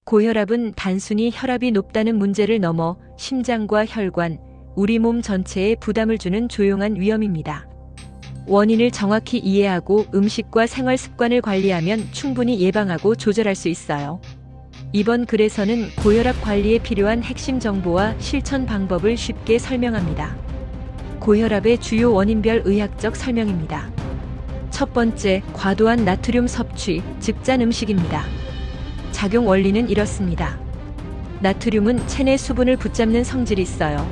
고혈압은 단순히 혈압이 높다는 문제를 넘어 심장과 혈관, 우리 몸 전체에 부담을 주는 조용한 위험입니다. 원인을 정확히 이해하고 음식과 생활 습관을 관리하면 충분히 예방하고 조절할 수 있어요. 이번 글에서는 고혈압 관리에 필요한 핵심 정보와 실천 방법을 쉽게 설명합니다. 고혈압의 주요 원인별 의학적 설명입니다. 첫 번째, 과도한 나트륨 섭취, 즉 짠 음식입니다. 작용 원리는 이렇습니다. 나트륨은 체내 수분을 붙잡는 성질이 있어요.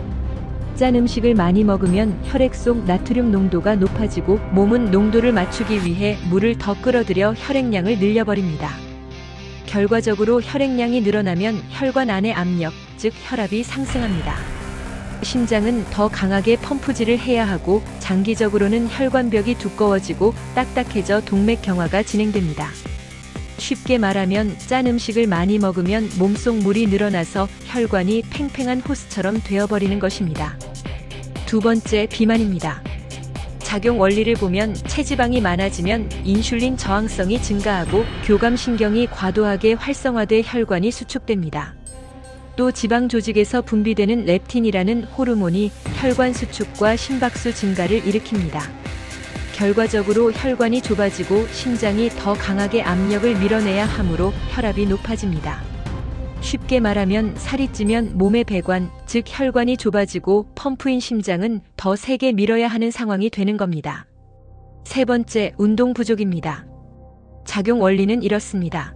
짠 음식을 많이 먹으면 혈액 속 나트륨 농도가 높아지고 몸은 농도를 맞추기 위해 물을 더 끌어들여 혈액량을 늘려버립니다. 결과적으로 혈액량이 늘어나면 혈관 안의 압력, 즉 혈압이 상승합니다. 심장은 더 강하게 펌프질을 해야 하고 장기적으로는 혈관벽이 두꺼워지고 딱딱해져 동맥경화가 진행됩니다. 쉽게 말하면 짠 음식을 많이 먹으면 몸속 물이 늘어나서 혈관이 팽팽한 호스처럼 되어버리는 것입니다. 두 번째, 비만입니다. 작용 원리를 보면 체지방이 많아지면 인슐린 저항성이 증가하고 교감신경이 과도하게 활성화돼 혈관이 수축됩니다. 또 지방 조직에서 분비되는 렙틴이라는 호르몬이 혈관 수축과 심박수 증가를 일으킵니다. 결과적으로 혈관이 좁아지고 심장이 더 강하게 압력을 밀어내야 하므로 혈압이 높아집니다. 쉽게 말하면 살이 찌면 몸의 배관, 즉 혈관이 좁아지고 펌프인 심장은 더 세게 밀어야 하는 상황이 되는 겁니다. 세 번째, 운동 부족입니다. 작용 원리는 이렇습니다.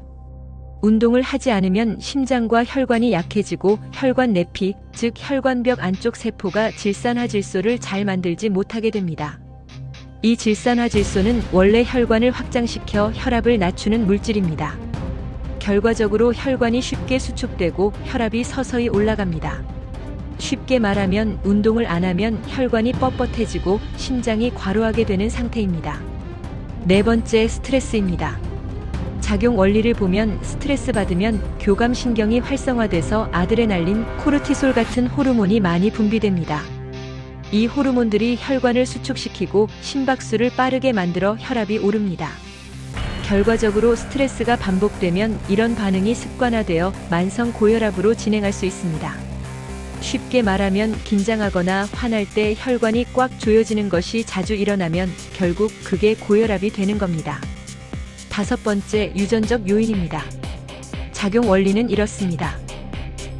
운동을 하지 않으면 심장과 혈관이 약해지고 혈관 내피, 즉 혈관벽 안쪽 세포가 질산화질소를 잘 만들지 못하게 됩니다. 이 질산화질소는 원래 혈관을 확장시켜 혈압을 낮추는 물질입니다. 결과적으로 혈관이 쉽게 수축되고 혈압이 서서히 올라갑니다. 쉽게 말하면 운동을 안 하면 혈관이 뻣뻣해지고 심장이 과로하게 되는 상태입니다. 네 번째, 스트레스입니다. 작용 원리를 보면 스트레스 받으면 교감신경이 활성화돼서 아드레날린, 코르티솔 같은 호르몬이 많이 분비됩니다. 이 호르몬들이 혈관을 수축시키고 심박수를 빠르게 만들어 혈압이 오릅니다. 결과적으로 스트레스가 반복되면 이런 반응이 습관화되어 만성 고혈압으로 진행할 수 있습니다. 쉽게 말하면 긴장하거나 화날 때 혈관이 꽉 조여지는 것이 자주 일어나면 결국 그게 고혈압이 되는 겁니다. 다섯 번째, 유전적 요인입니다. 작용 원리는 이렇습니다.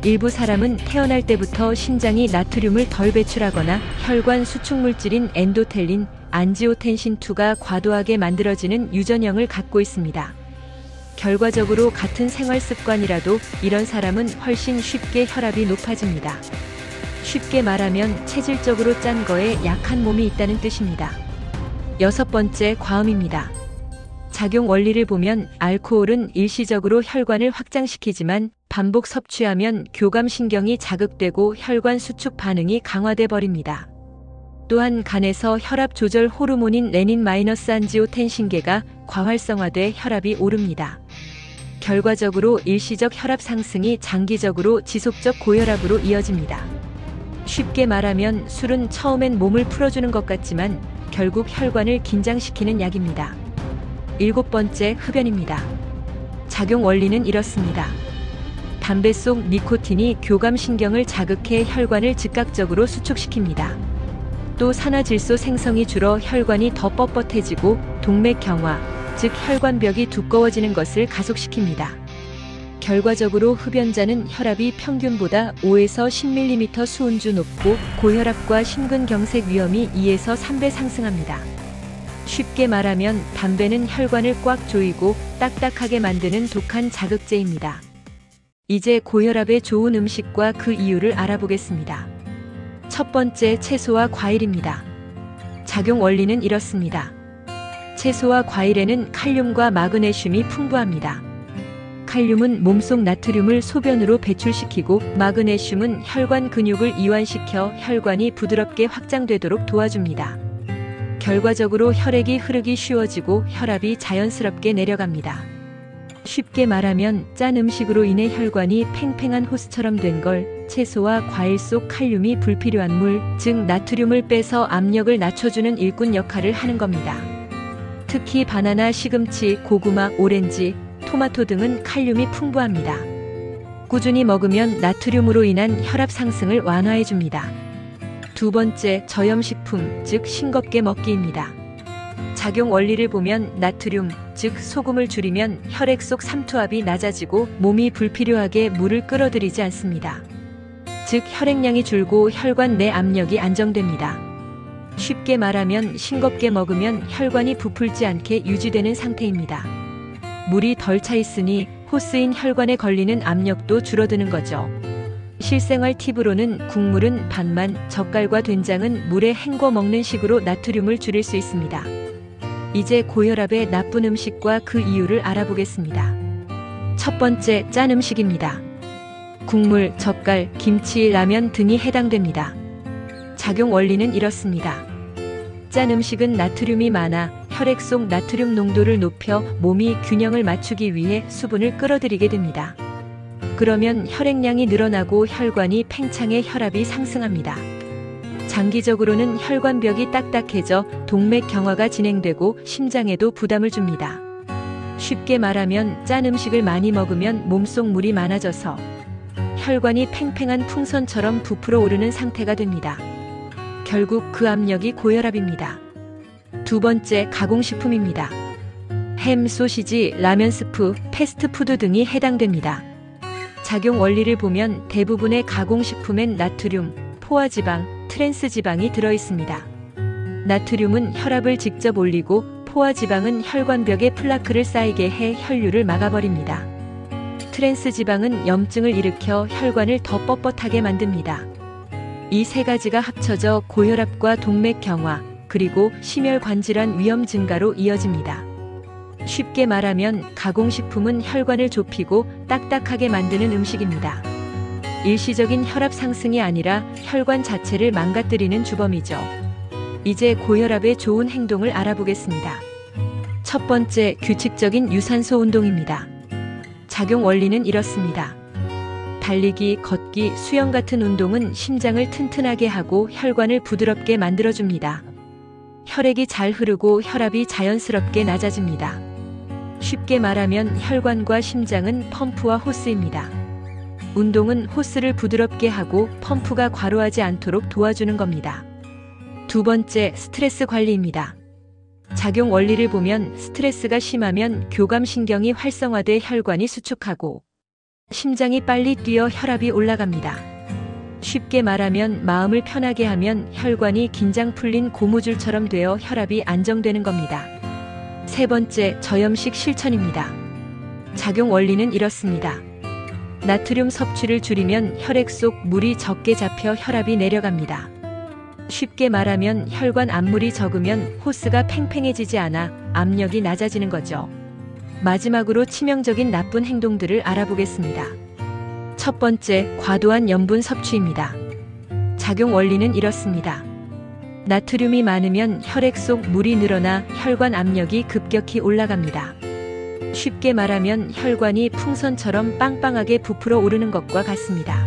일부 사람은 태어날 때부터 심장이 나트륨을 덜 배출하거나 혈관 수축물질인 엔도텔린, 안지오텐신2가 과도하게 만들어지는 유전형을 갖고 있습니다. 결과적으로 같은 생활 습관이라도 이런 사람은 훨씬 쉽게 혈압이 높아집니다. 쉽게 말하면 체질적으로 짠 거에 약한 몸이 있다는 뜻입니다. 여섯 번째, 과음입니다. 작용 원리를 보면 알코올은 일시적으로 혈관을 확장시키지만 반복 섭취하면 교감신경이 자극되고 혈관 수축 반응이 강화돼 버립니다. 또한 간에서 혈압 조절 호르몬인 레닌-안지오텐신계가 과활성화돼 혈압이 오릅니다. 결과적으로 일시적 혈압 상승이 장기적으로 지속적 고혈압으로 이어집니다. 쉽게 말하면 술은 처음엔 몸을 풀어주는 것 같지만 결국 혈관을 긴장시키는 약입니다. 일곱 번째, 흡연입니다. 작용 원리는 이렇습니다. 담배 속 니코틴이 교감신경을 자극해 혈관을 즉각적으로 수축시킵니다. 또 산화질소 생성이 줄어 혈관이 더 뻣뻣해지고 동맥경화, 즉 혈관벽이 두꺼워지는 것을 가속시킵니다. 결과적으로 흡연자는 혈압이 평균보다 5에서 10mm 수은주 높고 고혈압과 심근경색 위험이 2에서 3배 상승합니다. 쉽게 말하면 담배는 혈관을 꽉 조이고 딱딱하게 만드는 독한 자극제입니다. 이제 고혈압에 좋은 음식과 그 이유를 알아보겠습니다. 첫 번째, 채소와 과일입니다. 작용 원리는 이렇습니다. 채소와 과일에는 칼륨과 마그네슘이 풍부합니다. 칼륨은 몸속 나트륨을 소변으로 배출시키고 마그네슘은 혈관 근육을 이완시켜 혈관이 부드럽게 확장되도록 도와줍니다. 결과적으로 혈액이 흐르기 쉬워지고 혈압이 자연스럽게 내려갑니다. 쉽게 말하면 짠 음식으로 인해 혈관이 팽팽한 호스처럼 된 걸 채소와 과일 속 칼륨이 불필요한 물, 즉 나트륨을 빼서 압력을 낮춰주는 일꾼 역할을 하는 겁니다. 특히 바나나, 시금치, 고구마, 오렌지, 토마토 등은 칼륨이 풍부합니다. 꾸준히 먹으면 나트륨으로 인한 혈압 상승을 완화해 줍니다. 두 번째, 저염식품, 즉 싱겁게 먹기입니다. 작용 원리를 보면 나트륨, 즉 소금을 줄이면 혈액 속 삼투압이 낮아지고 몸이 불필요하게 물을 끌어들이지 않습니다. 즉 혈액량이 줄고 혈관 내 압력이 안정됩니다. 쉽게 말하면 싱겁게 먹으면 혈관이 부풀지 않게 유지되는 상태입니다. 물이 덜 차 있으니 호스인 혈관에 걸리는 압력도 줄어드는 거죠. 실생활 팁으로는 국물은 반만, 젓갈과 된장은 물에 헹궈 먹는 식으로 나트륨을 줄일 수 있습니다. 이제 고혈압의 나쁜 음식과 그 이유를 알아보겠습니다. 첫 번째, 짠 음식입니다. 국물, 젓갈, 김치, 라면 등이 해당됩니다. 작용 원리는 이렇습니다. 짠 음식은 나트륨이 많아 혈액 속 나트륨 농도를 높여 몸이 균형을 맞추기 위해 수분을 끌어들이게 됩니다. 그러면 혈액량이 늘어나고 혈관이 팽창해 혈압이 상승합니다. 장기적으로는 혈관벽이 딱딱해져 동맥 경화가 진행되고 심장에도 부담을 줍니다. 쉽게 말하면 짠 음식을 많이 먹으면 몸속 물이 많아져서 혈관이 팽팽한 풍선처럼 부풀어 오르는 상태가 됩니다. 결국 그 압력이 고혈압입니다. 두 번째, 가공식품입니다. 햄, 소시지, 라면 스프, 패스트푸드 등이 해당됩니다. 작용 원리를 보면 대부분의 가공식품엔 나트륨, 포화지방, 트랜스지방이 들어있습니다. 나트륨은 혈압을 직접 올리고 포화지방은 혈관벽에 플라크를 쌓이게 해 혈류를 막아버립니다. 트랜스지방은 염증을 일으켜 혈관을 더 뻣뻣하게 만듭니다. 이 세 가지가 합쳐져 고혈압과 동맥 경화, 그리고 심혈관 질환 위험 증가로 이어집니다. 쉽게 말하면 가공식품은 혈관을 좁히고 딱딱하게 만드는 음식입니다. 일시적인 혈압 상승이 아니라 혈관 자체를 망가뜨리는 주범이죠. 이제 고혈압에 좋은 행동을 알아보겠습니다. 첫 번째, 규칙적인 유산소 운동입니다. 작용 원리는 이렇습니다. 달리기, 걷기, 수영 같은 운동은 심장을 튼튼하게 하고 혈관을 부드럽게 만들어줍니다. 혈액이 잘 흐르고 혈압이 자연스럽게 낮아집니다. 쉽게 말하면 혈관과 심장은 펌프와 호스입니다. 운동은 호스를 부드럽게 하고 펌프가 과로하지 않도록 도와주는 겁니다. 두 번째, 스트레스 관리입니다. 작용 원리를 보면 스트레스가 심하면 교감신경이 활성화돼 혈관이 수축하고 심장이 빨리 뛰어 혈압이 올라갑니다. 쉽게 말하면 마음을 편하게 하면 혈관이 긴장 풀린 고무줄처럼 되어 혈압이 안정되는 겁니다. 세 번째, 저염식 실천입니다. 작용 원리는 이렇습니다. 나트륨 섭취를 줄이면 혈액 속 물이 적게 잡혀 혈압이 내려갑니다. 쉽게 말하면 혈관 압물이 적으면 호스가 팽팽해지지 않아 압력이 낮아지는 거죠. 마지막으로 치명적인 나쁜 행동들을 알아보겠습니다. 첫 번째, 과도한 염분 섭취입니다. 작용 원리는 이렇습니다. 나트륨이 많으면 혈액 속 물이 늘어나 혈관 압력이 급격히 올라갑니다. 쉽게 말하면 혈관이 풍선처럼 빵빵하게 부풀어 오르는 것과 같습니다.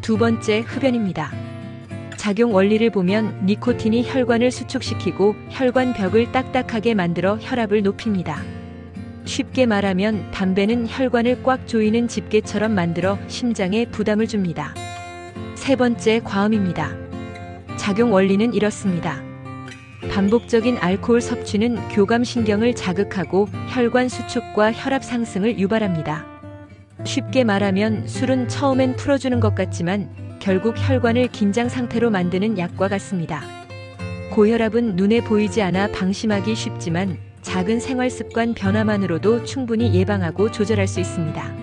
두 번째, 흡연입니다. 작용 원리를 보면 니코틴이 혈관을 수축시키고 혈관 벽을 딱딱하게 만들어 혈압을 높입니다. 쉽게 말하면 담배는 혈관을 꽉 조이는 집게처럼 만들어 심장에 부담을 줍니다. 세 번째, 과음입니다. 작용 원리는 이렇습니다. 반복적인 알코올 섭취는 교감신경을 자극하고 혈관 수축과 혈압 상승을 유발합니다. 쉽게 말하면 술은 처음엔 풀어주는 것 같지만 결국 혈관을 긴장 상태로 만드는 약과 같습니다. 고혈압은 눈에 보이지 않아 방심하기 쉽지만 작은 생활습관 변화만으로도 충분히 예방하고 조절할 수 있습니다.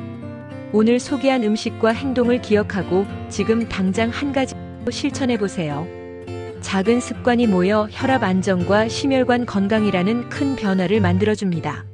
오늘 소개한 음식과 행동을 기억하고 지금 당장 한 가지 실천해보세요. 작은 습관이 모여 혈압 안정과 심혈관 건강이라는 큰 변화를 만들어줍니다.